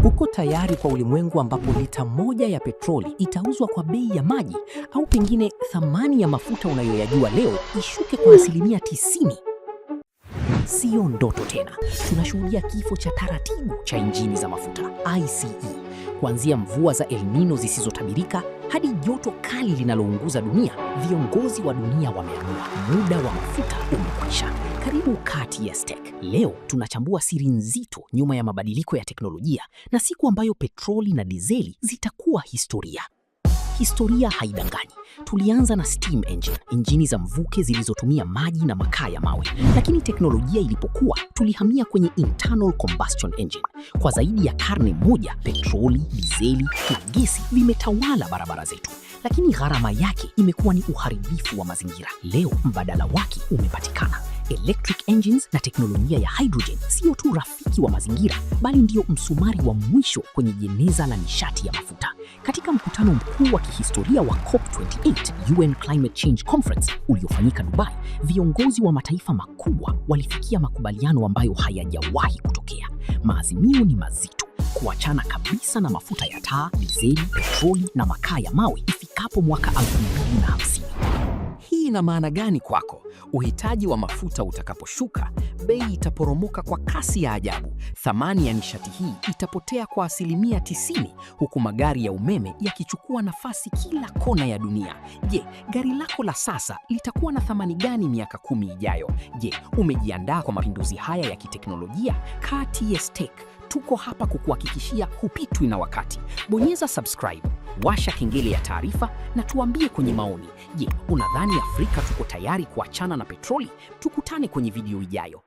Uko tayari kwa ulimwengu ambapo lita moja ya petroli itauzwa kwa bei ya maji, au pengine thamani ya mafuta unayoyajua leo ishuke kwa asilimia 90? Sio ndoto tena. Tunashuhudia kifo cha taratibu cha injini za mafuta ICE. Kuanzia mvua za El Nino zisizotabirika hadi joto kali linalounguza dunia, viongozi wa dunia wameamua muda wa mafuta umekwisha. Karibu KTS Tech. Leo tunachambua siri nzito nyuma ya mabadiliko ya teknolojia na siku ambayo petroli na dizeli zitakuwa historia. Historia haidanganyi. Tulianza na steam engine, injini za mvuke zilizotumia maji na makaa ya mawe. Lakini teknolojia ilipokuwa, tulihamia kwenye internal combustion engine. Kwa zaidi ya karne moja, petroli, dizeli na gesi vimetawala barabara zetu. Lakini gharama yake imekuwa ni uharibifu wa mazingira. Leo mbadala wake umepatikana. Electric engines na teknolojia ya hydrogen sio tu rafiki wa mazingira, bali ndio msumari wa mwisho kwenye jeneza la nishati ya mafuta. Katika mkutano mkuu wa kihistoria wa COP28, UN Climate Change Conference, uliofanyika Dubai, viongozi wa mataifa makubwa walifikia makubaliano ambayo hayajawahi kutokea. Maazimio ni mazito: kuachana kabisa na mafuta ya taa, dizeli, petroli na makaa ya mawe ifikapo mwaka 2050. Hii ina maana gani kwako? Uhitaji wa mafuta utakaposhuka, bei itaporomoka kwa kasi ya ajabu. Thamani ya nishati hii itapotea kwa asilimia 90, huku magari ya umeme yakichukua nafasi kila kona ya dunia. Je, gari lako la sasa litakuwa na thamani gani miaka 10 ijayo? Je, umejiandaa kwa mapinduzi haya ya kiteknolojia? KTS Tech tuko hapa kukuhakikishia hupitwi na wakati. Bonyeza subscribe, washa kengele ya taarifa na tuambie kwenye maoni. Je, unadhani Afrika tuko tayari kuachana na petroli? Tukutane kwenye video ijayo.